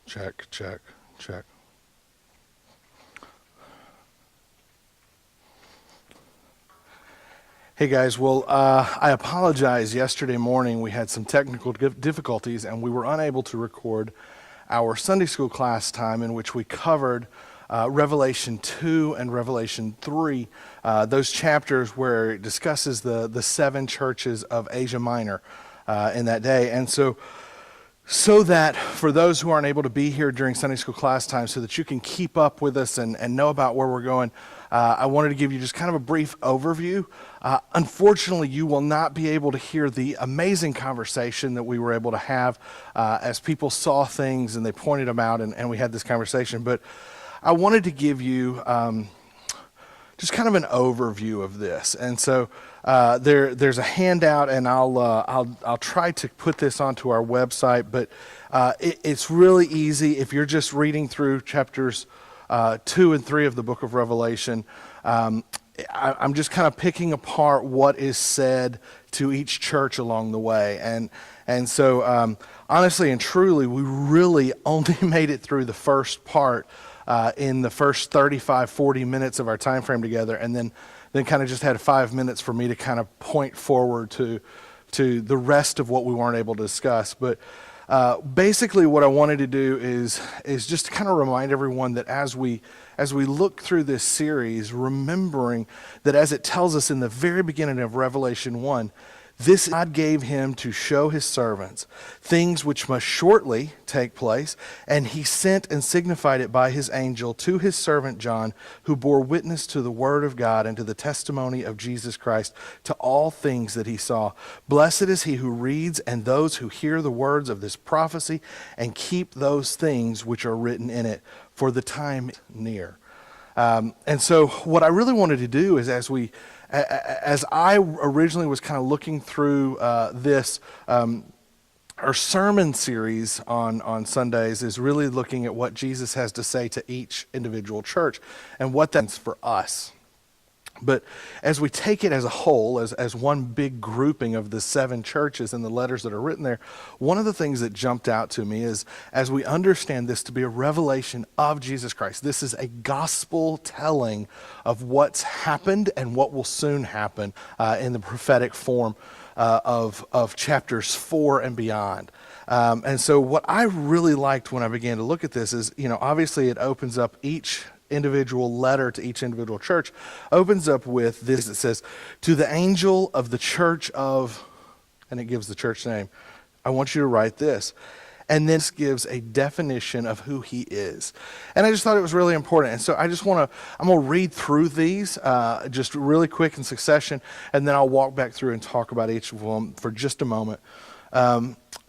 Check, check, check. Hey guys, well, I apologize. Yesterday morning we had some technical difficulties and we were unable to record our Sunday school class time in which we covered Revelation 2 and Revelation 3, those chapters where it discusses the seven churches of Asia Minor in that day. And so that for those who aren't able to be here during Sunday school class time, so that you can keep up with us and know about where we're going, I wanted to give you just kind of a brief overview. Unfortunately, you will not be able to hear the amazing conversation that we were able to have as people saw things and they pointed them out and we had this conversation. But I wanted to give you just kind of an overview of this. And so there's a handout, and I'll try to put this onto our website, but it's really easy if you're just reading through chapters 2 and 3 of the book of Revelation. I'm just kind of picking apart what is said to each church along the way. And so honestly and truly, we really only made it through the first part in the first 35, 40 minutes of our time frame together, and then kind of just had 5 minutes for me to kind of point forward to the rest of what we weren't able to discuss. But basically what I wanted to do is just to kind of remind everyone that as we look through this series, remembering that as it tells us in the very beginning of Revelation 1, this God gave him to show his servants things which must shortly take place, and he sent and signified it by his angel to his servant John, who bore witness to the word of God and to the testimony of Jesus Christ, to all things that he saw. Blessed is he who reads and those who hear the words of this prophecy and keep those things which are written in it, for the time is near. And so what I really wanted to do is as I originally was kind of looking through this, our sermon series on Sundays is really looking at what Jesus has to say to each individual church and what that means for us. But as we take it as a whole, as one big grouping of the seven churches and the letters that are written there, one of the things that jumped out to me is, as we understand this to be a revelation of Jesus Christ, this is a gospel telling of what's happened and what will soon happen in the prophetic form of chapters 4 and beyond. And so what I really liked when I began to look at this is, obviously it opens up each individual letter to each individual church, opens up with this. It says, to the angel of the church of, and it gives the church name. I want you to write this. And this gives a definition of who he is. And I just thought it was really important. And so I'm going to read through these just really quick in succession, and then I'll walk back through and talk about each of them for just a moment.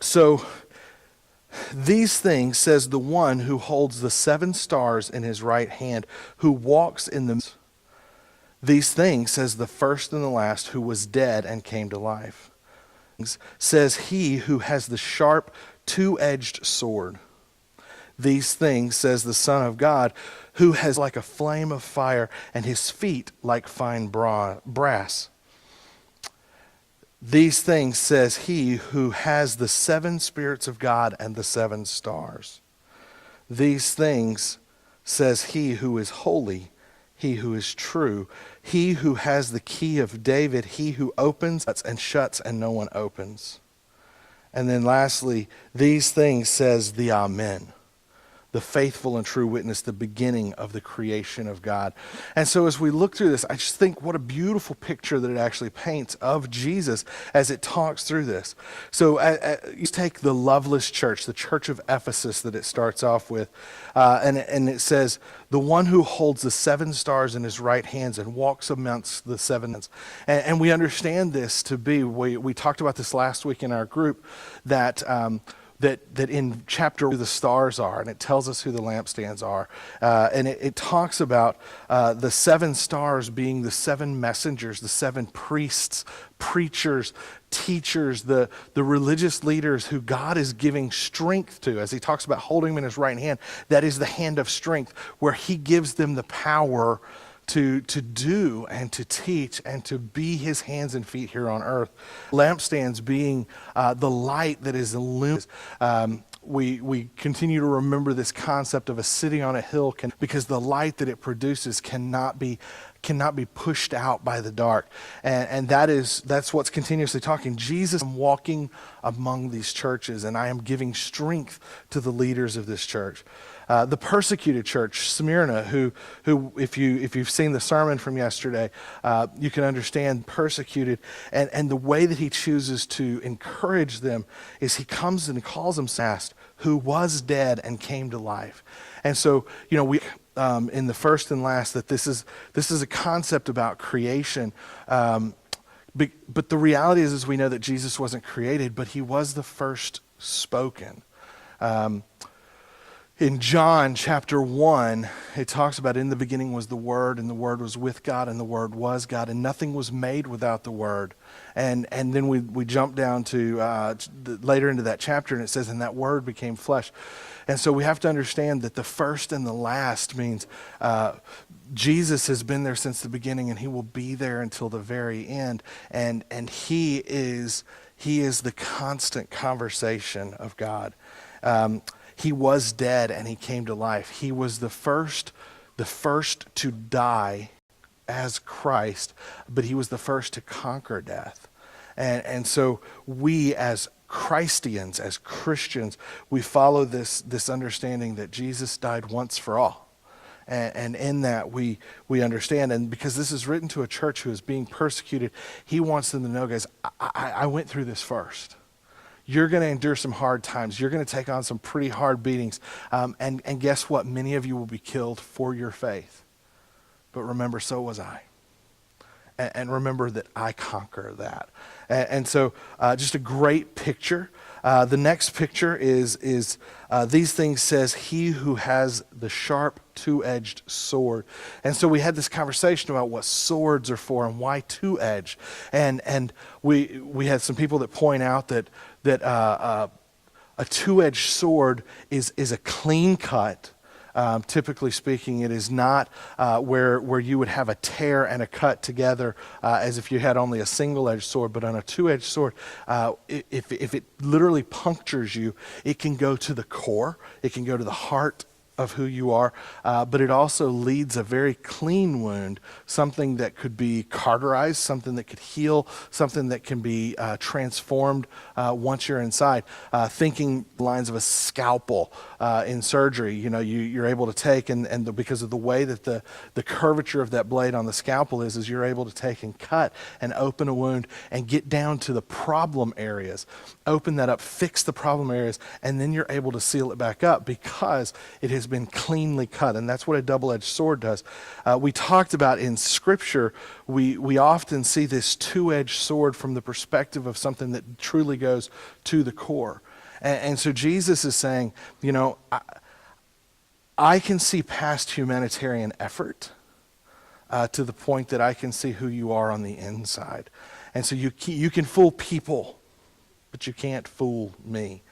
So these things says the one who holds the 7 stars in his right hand, who walks in the... These things says the first and the last, who was dead and came to life. Says he who has the sharp, 2-edged sword. These things says the Son of God, who has like a flame of fire, and his feet like fine brass. These things says he who has the 7 spirits of God and the 7 stars. These things says he who is holy, he who is true, he who has the key of David, he who opens and shuts and no one opens. And then lastly, these things says the Amen, the faithful and true witness, the beginning of the creation of God. And so as we look through this, I just think what a beautiful picture that it actually paints of Jesus as it talks through this. So you take the loveless church, the church of Ephesus that it starts off with, and it says, the one who holds the 7 stars in his right hands and walks amongst the 7. And we understand this to be, we talked about this last week in our group, that in chapter 2 the stars are, and it tells us who the lampstands are. And it talks about the 7 stars being the 7 messengers, the 7 priests, preachers, teachers, the religious leaders who God is giving strength to. As he talks about holding them in his right hand, that is the hand of strength, where he gives them the power to do and to teach and to be his hands and feet here on earth. Lampstands being the light that is illuminated. we continue to remember this concept of a city on a hill because the light that it produces cannot be pushed out by the dark. And that's what's continuously talking. Jesus, I'm walking among these churches, and I am giving strength to the leaders of this church. The persecuted church, Smyrna, who if you've seen the sermon from yesterday, you can understand persecuted. And the way that he chooses to encourage them is he comes and calls them fast, who was dead and came to life. And so, we in the first and last that this is a concept about creation. But the reality is we know that Jesus wasn't created, but he was the first spoken. In John chapter 1, it talks about in the beginning was the Word, and the Word was with God, and the Word was God, and nothing was made without the Word. And then we jump down to later into that chapter, and it says, and that Word became flesh. And so we have to understand that the first and the last means Jesus has been there since the beginning, and he will be there until the very end. And he is the constant conversation of God. He was dead and he came to life. He was the first to die as Christ, but he was the first to conquer death. And so we as Christians, as Christians, we follow this understanding that Jesus died once for all. And in that we understand, and because this is written to a church who is being persecuted, he wants them to know, guys, I went through this first. You're going to endure some hard times. You're going to take on some pretty hard beatings. And guess what? Many of you will be killed for your faith. But remember, so was I. And remember that I conquer that. And so just a great picture. The next picture is these things says, he who has the sharp two-edged sword. And so we had this conversation about what swords are for and why two-edged. And we had some people that point out that a two-edged sword is a clean cut. Typically speaking, it is not where you would have a tear and a cut together as if you had only a single-edged sword. But on a two-edged sword, if it literally punctures you, it can go to the core. It can go to the heart of who you are, but it also leads a very clean wound, something that could be cauterized, something that could heal, something that can be transformed once you're inside. Thinking lines of a scalpel in surgery, you're able to take, and because of the way that the curvature of that blade on the scalpel is you're able to take and cut and open a wound and get down to the problem areas, open that up, fix the problem areas, and then you're able to seal it back up because it has been cleanly cut. And that's what a double-edged sword does. We talked about in Scripture, we often see this two-edged sword from the perspective of something that truly goes to the core. And so Jesus is saying, I can see past humanitarian effort to the point that I can see who you are on the inside. And so you can fool people, but you can't fool me.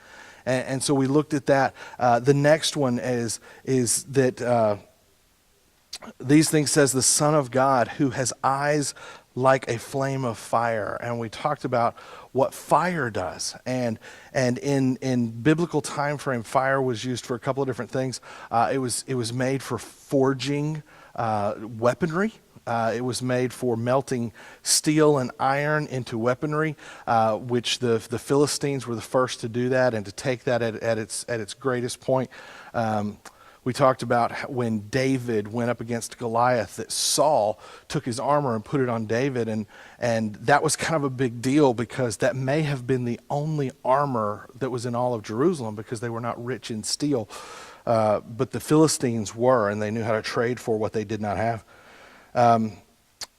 And so we looked at that. The next one is that these things says the Son of God, who has eyes like a flame of fire. And we talked about what fire does. And in biblical time frame, fire was used for a couple of different things. It was made for forging weaponry. It was made for melting steel and iron into weaponry, which the Philistines were the first to do that and to take that at its greatest point. We talked about when David went up against Goliath, that Saul took his armor and put it on David, and that was kind of a big deal because that may have been the only armor that was in all of Jerusalem because they were not rich in steel. But the Philistines were, and they knew how to trade for what they did not have.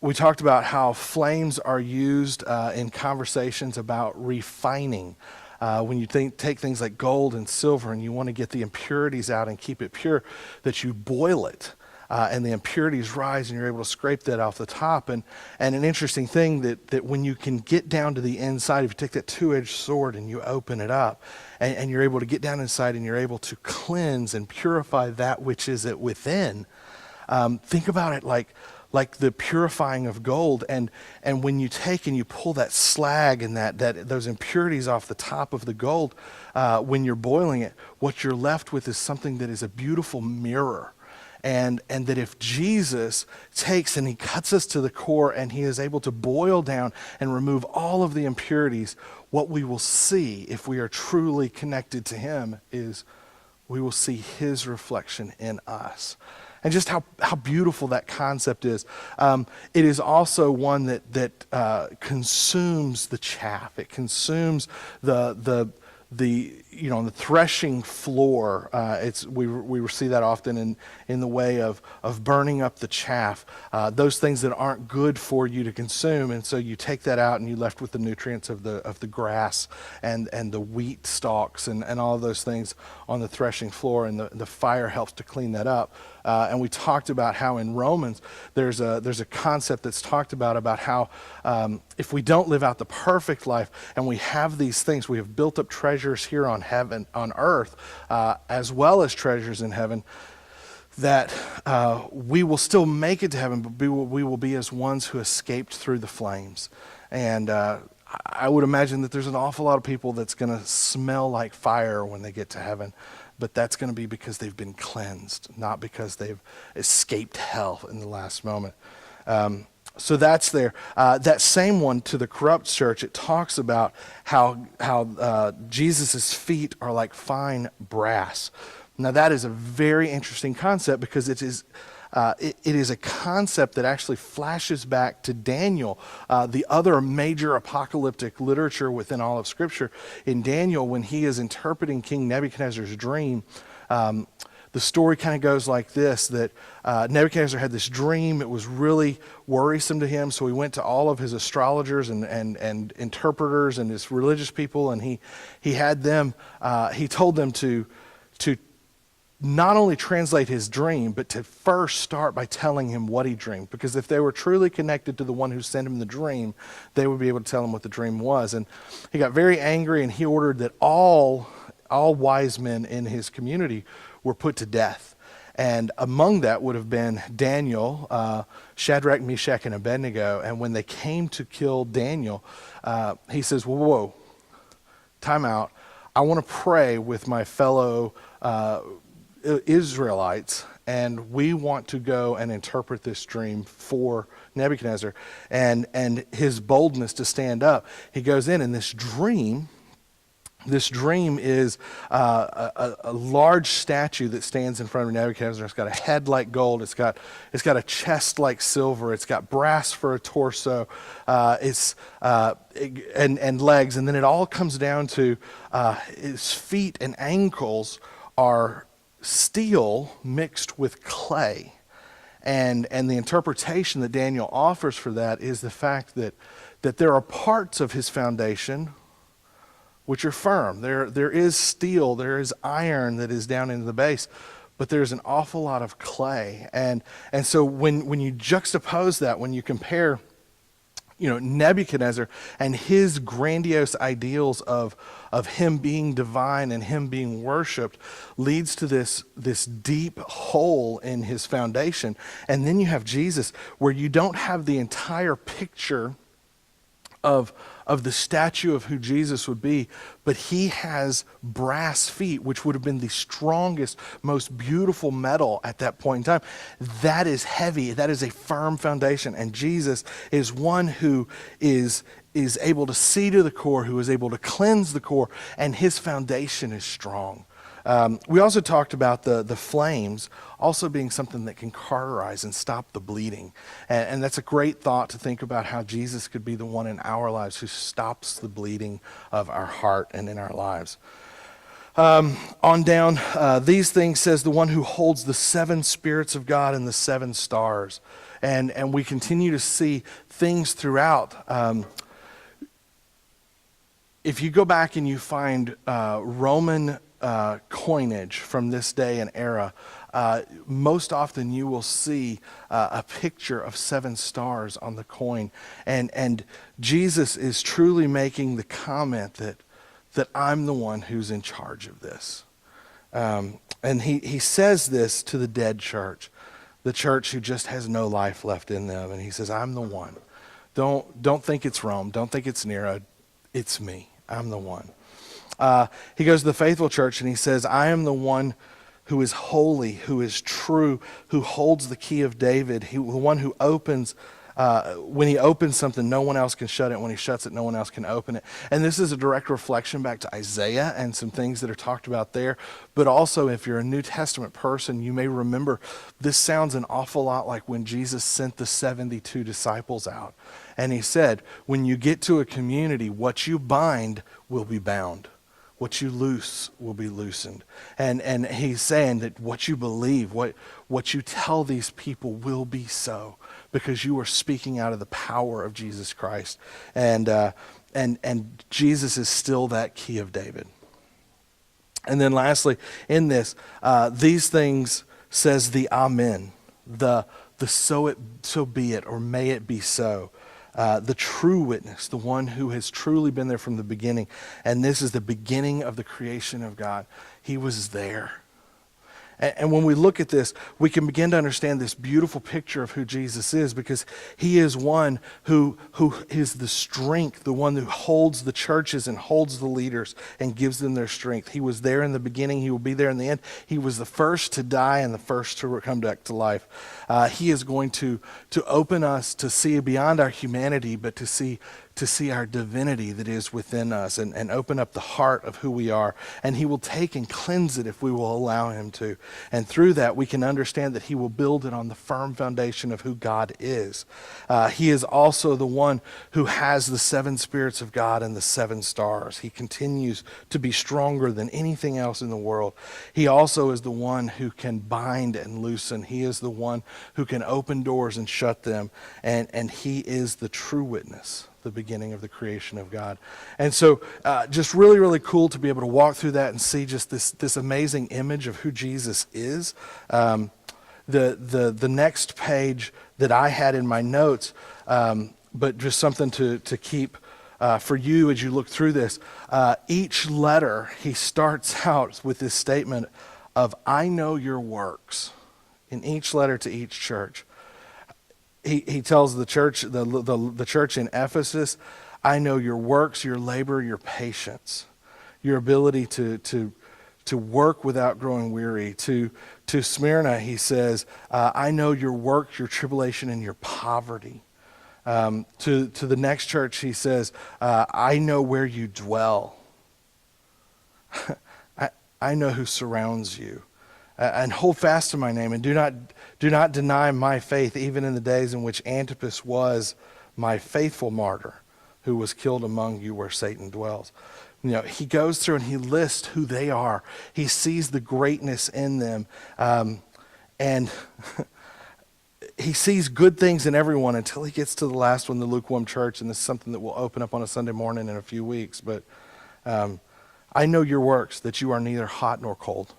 We talked about how flames are used in conversations about refining. When you take things like gold and silver and you want to get the impurities out and keep it pure, that you boil it and the impurities rise and you're able to scrape that off the top. And an interesting thing that when you can get down to the inside, if you take that two-edged sword and you open it up and you're able to get down inside and you're able to cleanse and purify that which is within, think about it like the purifying of gold. And when you take and you pull that slag and those impurities off the top of the gold, when you're boiling it, what you're left with is something that is a beautiful mirror. And that if Jesus takes and he cuts us to the core and he is able to boil down and remove all of the impurities, what we will see if we are truly connected to him is we will see his reflection in us. And just how beautiful that concept is. It is also one that consumes the chaff. It consumes the threshing floor. We see that often in the way of burning up the chaff. Those things that aren't good for you to consume, and so you take that out and you're left with the nutrients of the grass and the wheat stalks and all of those things on the threshing floor, and the fire helps to clean that up. And we talked about how in Romans there's a concept that's talked about how if we don't live out the perfect life and we have these things, we have built up treasures here on earth, as well as treasures in heaven, that we will still make it to heaven, but we will be as ones who escaped through the flames. And I would imagine that there's an awful lot of people that's going to smell like fire when they get to heaven. But that's going to be because they've been cleansed, not because they've escaped hell in the last moment. So that's there. That same one to the corrupt church, it talks about how Jesus' feet are like fine brass. Now that is a very interesting concept because it is a concept that actually flashes back to Daniel, the other major apocalyptic literature within all of Scripture. In Daniel, when he is interpreting King Nebuchadnezzar's dream, the story kind of goes like this, that Nebuchadnezzar had this dream. It was really worrisome to him, so he went to all of his astrologers and interpreters and his religious people, and he had them, he told them to not only translate his dream, but to first start by telling him what he dreamed. Because if they were truly connected to the one who sent him the dream, they would be able to tell him what the dream was. And he got very angry, and he ordered that all wise men in his community were put to death. And among that would have been Daniel, Shadrach, Meshach, and Abednego. And when they came to kill Daniel, he says, whoa, time out. I want to pray with my fellow Israelites, and we want to go and interpret this dream for Nebuchadnezzar. And his boldness to stand up, he goes in, and this dream is a large statue that stands in front of Nebuchadnezzar. It's got a head like gold. It's got a chest like silver. It's got brass for a torso. And legs. And then it all comes down to his feet and ankles are steel mixed with clay. And the interpretation that Daniel offers for that is the fact that there are parts of his foundation which are firm. There is steel, there is iron that is down into the base, but there's an awful lot of clay. And so when you juxtapose that, when you compare Nebuchadnezzar and his grandiose ideals of him being divine and him being worshipped, leads to this deep hole in his foundation. And then you have Jesus, where you don't have the entire picture of the statue of who Jesus would be, but he has brass feet, which would have been the strongest, most beautiful metal at that point in time. That is heavy. That is a firm foundation. And Jesus is one who is able to see to the core, who is able to cleanse the core, and his foundation is strong. We also talked about the flames also being something that can cauterize and stop the bleeding. And that's a great thought to think about how Jesus could be the one in our lives who stops the bleeding of our heart and in our lives. On down, these things says the one who holds the 7 spirits of God and the 7 stars. And we continue to see things throughout. If you go back and you find Roman coinage from this day and era, most often you will see a picture of 7 stars on the coin. And Jesus is truly making the comment that I'm the one who's in charge of this. And he says this to the dead church, the church who just has no life left in them. And he says, I'm the one. Don't think it's Rome. Don't think it's Nero. It's me. I'm the one. He goes to the faithful church and he says, I am the one who is holy, who is true, who holds the key of David, the one who opens. When he opens something, no one else can shut it. When he shuts it, no one else can open it. And this is a direct reflection back to Isaiah and some things that are talked about there. But also, if you're a New Testament person, you may remember this sounds an awful lot like when Jesus sent the 72 disciples out. And he said, when you get to a community, what you bind will be bound. What you loose will be loosened. And he's saying that what you believe, what you tell these people will be so, because you are speaking out of the power of Jesus Christ. And Jesus is still that key of David. And then lastly, in this, these things says the Amen, the so be it, or may it be so. The true witness, the one who has truly been there from the beginning. And this is the beginning of the creation of God. He was there. And when we look at this, we can begin to understand this beautiful picture of who Jesus is, because he is one who is the strength, the one who holds the churches and holds the leaders and gives them their strength. He was there in the beginning. He will be there in the end. He was the first to die and the first to come back to life. He is going to open us to see beyond our humanity, but to see our divinity that is within us, and open up the heart of who we are. And he will take and cleanse it if we will allow him to. And through that, we can understand that he will build it on the firm foundation of who God is. He is also the one who has the 7 spirits of God and the 7 stars. He continues to be stronger than anything else in the world. He also is the one who can bind and loosen. He is the one who can open doors and shut them. And he is the true witness, the beginning of the creation of God. And so just really, really cool to be able to walk through that and see just this amazing image of who Jesus is. The next page that I had in my notes, but just something to keep for you as you look through this, each letter, he starts out with this statement of, I know your works, in each letter to each church. He tells the church, the church in Ephesus, I know your works, your labor, your patience, your ability to work without growing weary. To Smyrna, he says, I know your work, your tribulation, and your poverty. To the next church, he says, I know where you dwell. I know who surrounds you. And hold fast to my name, and do not deny my faith, even in the days in which Antipas was my faithful martyr, who was killed among you where Satan dwells. You know, he goes through and he lists who they are. He sees the greatness in them, and he sees good things in everyone until he gets to the last one, the lukewarm church, and this is something that will open up on a Sunday morning in a few weeks. But I know your works, that you are neither hot nor cold.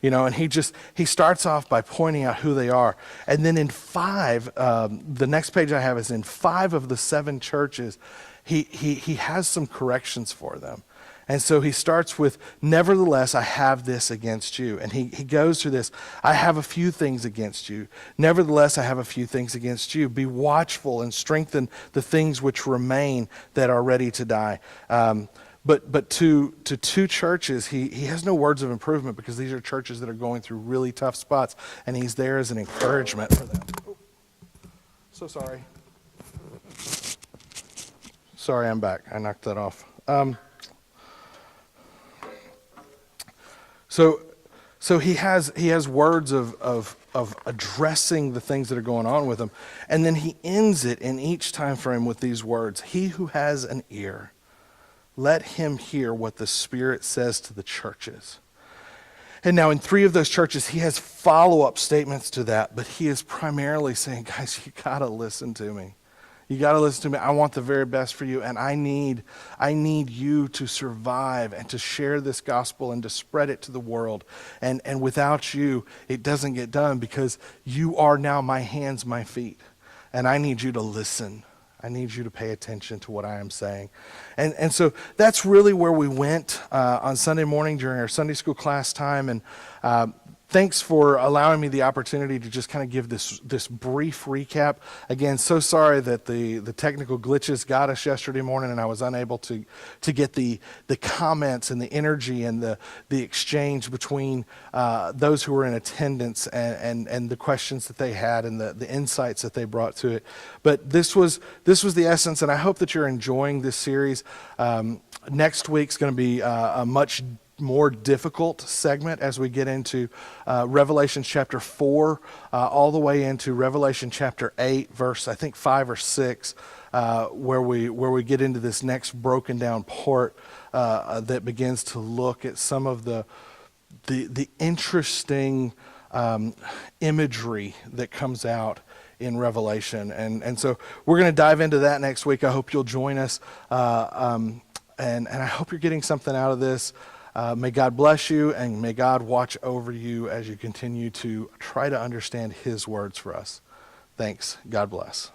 You know, and he starts off by pointing out who they are. And then in 5, the next page I have is in 5 of the 7 churches, he has some corrections for them. And so he starts with, nevertheless, I have this against you. And he goes through this, I have a few things against you. Nevertheless, I have a few things against you. Be watchful and strengthen the things which remain that are ready to die. But to 2 churches, he has no words of improvement, because these are churches that are going through really tough spots, and he's there as an encouragement for them. Oh, so sorry. Sorry, I'm back. I knocked that off. So he has words of addressing the things that are going on with him, and then he ends it in each time frame with these words: He who has an ear, let him hear what the Spirit says to the churches. And now in 3 of those churches, he has follow-up statements to that, but he is primarily saying, guys, you got to listen to me. You got to listen to me. I want the very best for you, and I need you to survive and to share this gospel and to spread it to the world. And without you, it doesn't get done, because you are now my hands, my feet, and I need you to listen. I need you to pay attention to what I am saying. And so that's really where we went on Sunday morning during our Sunday school class time. And thanks for allowing me the opportunity to just kind of give this brief recap. Again, so sorry that the technical glitches got us yesterday morning, and I was unable to get the comments and the energy and the exchange between those who were in attendance and the questions that they had and the insights that they brought to it. But this was the essence, and I hope that you're enjoying this series. Next week's going to be a much more difficult segment as we get into Revelation chapter 4 all the way into Revelation chapter 8, verse I think 5 or 6, where we get into this next broken down part that begins to look at some of the interesting imagery that comes out in Revelation. And so we're going to dive into that next week. I hope you'll join us, and I hope you're getting something out of this. May God bless you, and may God watch over you as you continue to try to understand His words for us. Thanks. God bless.